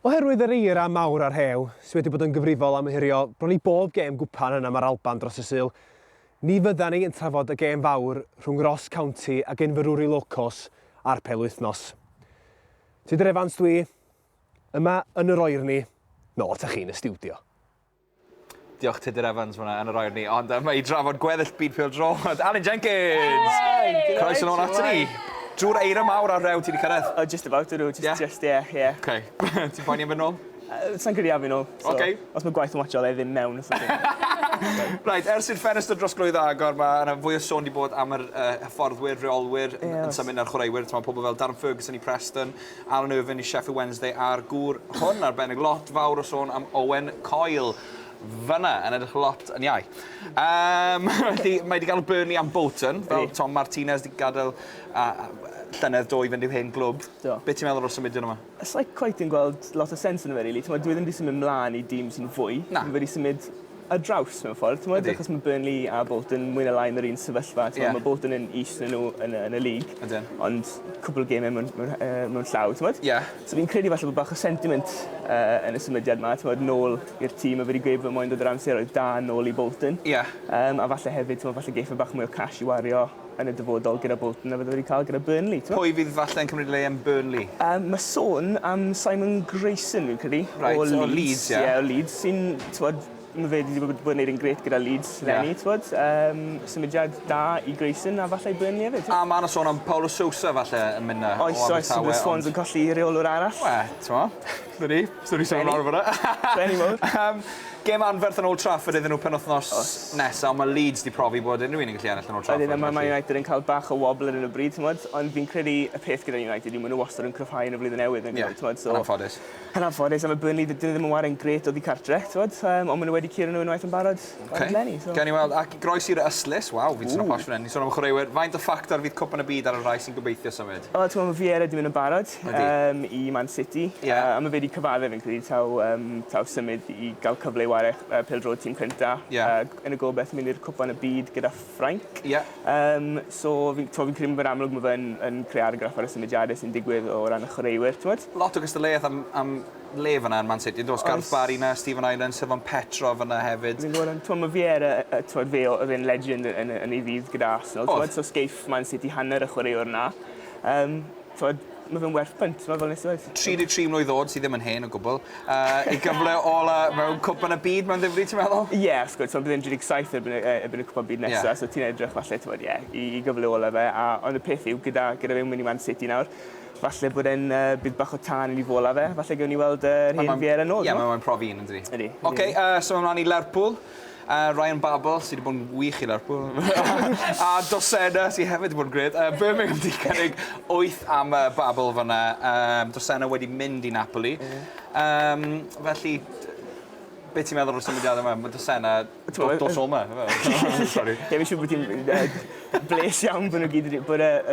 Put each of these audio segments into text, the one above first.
Oherwydd yr eira mawr ar hew, sydd wedi bod yn gyfrifol am hyrio bron i bob gêm gwpan yna mae'r Alban dros y Sul, ni fydda ni yn trafod y gêm fawr rhwng Ross County ac Inverurie Locos a'r Pelwythnos. Tudur Evans dwi, yma yn yr oerni, no ta chi yn y stiwdio. Diolch Tudur Evans fyna yn yr oerni, ond yma i drafod gweddill byd pêl-droed. Alan Jenkins! Croeso nôl ato ni. Drwy'r eira mawr ar rew ti wedi cyrraedd? Just about to do, yeah. Okay. Ti'n poeni am fy nôl? Sa'n credu am fi nôl. Os mae gwaith yn watcho le ddim mewn. Right, ers i'r ffenest o drosglwydd agor, mae fwy o sôn wedi bod am yr hyfforddwyr, reolwyr yn symud ar chwaraewyr. Mae pobl fel Darren Ferguson i Preston, Alan Irvine i Sheffield Wednesday, a'r gŵr hwn arbennig lot fawr o sôn am Owen Cael. Fyna yn edrych lot yn iau. Mae wedi gael Burnley am Bolton, fel Tom Martinez wedi gadael llynedd do i fynd i'w hen glwb. Be ti'n meddwl o'r symudiad yma? It's like quite yn gweld lot o sens yn y fe, really. Dwi ddim wedi symud mlaen i dîm sy'n fwy. Dwi wedi symud a draws mewn ffordd. Achos mae Burnley a Bolton mwy na lai yn yr un sefyllfa. Mae Bolton yn east yn y lig, ond cwbl o gemau mewn llaw. So fi'n credu falle bod bach o sentiment yn y symudiad yma. Nôl i'r tîm a wedi gweud fod moyn dod yr amseroedd da nôl i Bolton. A falle hefyd, falle geiffa bach mwy o cash i wario yn y dyfodol gyda Bolton a fydde wedi cael gyda Burnley. Pwy fydd falle yn cymryd le am Burnley? Mae sôn am Simon Grayson, fi'n credu. O Leeds, o Leeds, sy'n, mae fe wedi bod yn gwneud yn gret gyda Leeds lenni, symudiad da i Grayson a falle i Burnley hefyd. A mae yna sôn am Paulo Sousa falle yn mynd na. Oes, bydd Swans yn colli reolwr arall. Sori sôn am hwnna. Benny mowr. Gêm anferth yn Old Trafford iddyn nhw penwythnos nesaf, ond mae Leeds wedi profi bod unrhyw un yn gallu ennill yn Old Trafford. Mae United yn cael bach o wobble yn y bryd, ond fi'n credu y peth gyda United yw maen nhw wastad yn cryfhau yn y flwyddyn newydd. Yn anffodus. Yn anffodus, a mae Burnley ddim yn warin gret o ddi cartre, ond maen nhw wedi curo nhw unwaith yn barod ar lenni. Gen i weld, ac groes i'r yslys, waw, fi'n sôn o posh fan hyn, sôn am chwaraewyr, faint o ffactor fydd cwpan y byd ar y rai sy'n gobeithio symud? Mae Vieira wedi mynd yn barod i Man City, a mae fe wedi cyfadde fi'n credu taw symud i gael cyfle i wario pêl-droed tîm cynta yn y gobeith mynd i'r cwpan y byd gyda Ffrainc. So fi'n credu bod amlwg mae fe yn creu argraff ar y symudiadau sy'n digwydd o ran y chwaraewyr. Lot o gystadleuaeth am le fyna yn Man City. Dos Gareth Barry yna, Stephen Island, Sylvan Petrov yna hefyd. Mae Vieira, fe oedd legend yn ei ddydd gyda Arsenal. So sgeiff Man City hanner y chwaraewr yna. Mae fe'n werth pwynt, mae fel nes i weid. 33 mlwydd oed sydd ddim yn hen o gwbl. I gyfle ola mewn cwpan y byd mewn ddifri, ti'n meddwl? Ie, wrth gwrs, bydd yn 37 erbyn y cwpan byd nesaf, so ti'n edrych falle, i gyfle ola fe. Ond y peth yw, gyda fe'n mynd i Man City nawr, falle bod e'n bydd bach o tan i fola fe, falle gewn ni weld yr hen Vieira nôl. Ie, mae'n profi un yn dydi. Oce, so mae'n mlaen i Lerpwl. Ryan Babel, sydd wedi bod yn wych i Lerpwl. A Dosena, sydd hefyd wedi bod yn gred. Birmingham wedi cynnig 8 am Babel fyna. Dosena wedi mynd i Napoli. Felly, beth ti'n meddwl o'r symudiad yma? Mae Dosena, dos olma. Sorry. Ie, fi'n siŵr bod ti'n bles iawn bod y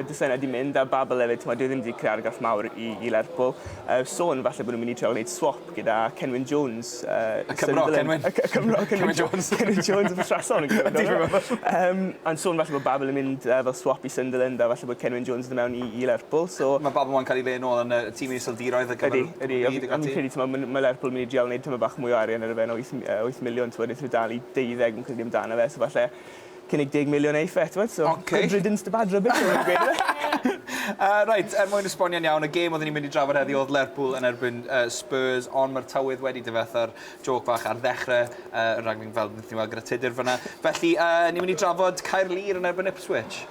Dosena wedi mynd a Babel hefyd. Dwi ddim wedi creu argraff mawr i Lerpwl. Sôn falle bod nhw'n mynd i trio gwneud swap gyda Kenwyn Jones. Y Cymro, Kenwyn? Kenwyn Jones. Kenwyn Jones yn ffrason. Ond sôn falle bod Babel yn mynd fel swap i Sunderland a falle bod Kenwyn Jones yn mewn i Lerpwl. Mae Babel yn cael ei le nôl yn y tîm iseldiroedd. Mae Lerpwl yn mynd i drial wneud tyma bach mwy o arian ar y ben 8 miliwn. Wnaeth nhw dal i 12 yn credu amdano fe. So falle cynnig 10 miliwn eithaf, so good riddance to bad rubbish. Right, mwyn esbonion iawn, y gêm oedden ni'n mynd i drafod heddi oedd Lerpwl yn erbyn Spurs, ond mae'r tywydd wedi dyfetha'r joc bach ar ddechrau, rhaglen fel ni'n weld gyda Tudur fyna. Felly, ni'n mynd i drafod Caerlir yn erbyn Ipswich.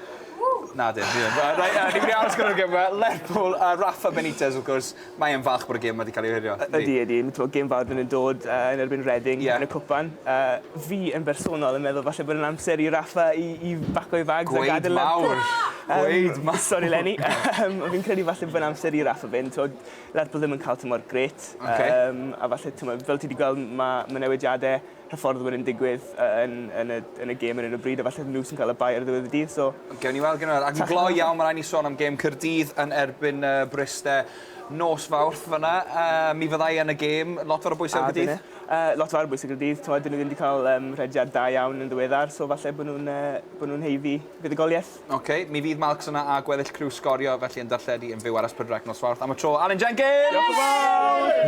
Na dyn, ni'n mynd i aros gyda'r gêm yma. Lerpwl a Rafa Benitez, wrth gwrs, mae'n falch bod y gêm wedi cael ei hirio. Ydy. Gêm fawr yn dod yn erbyn Reading yn y cwpan. Fi yn bersonol yn meddwl falle bod yn amser i Rafa i baco i fags a gadael Lerpwl. Gweud mawr. Sori Lenny. Fi'n credu falle bod yn amser i Rafa fynd. Lerpwl ddim yn cael tymor gret. A falle, fel ti wedi gweld, mae newidiadau hyfforddwyr yn digwydd yn y gêm yn y bryd, a falle nhw sy'n cael y bai ar ddiwedd y dydd. Gewn ni weld. Ac yn gloi iawn, mae rhaid ni sôn am gêm Caerdydd yn erbyn Bryste nos fawrth fyna. Mi fyddai yn y gêm, lot fawr o bwysig o Gaerdydd? Lot fawr o bwysig o Gaerdydd. Dyn nhw ddim wedi cael rhediad da iawn yn ddiweddar, so falle bod nhw'n heiddi fuddugoliaeth. Mi fydd Malcs yna a gweddill criw sgorio, felly yn darlledu yn fyw ar Ysbrydrec nos fawrth. Am y tro, Alan Jenkins! Diolch yn fawr!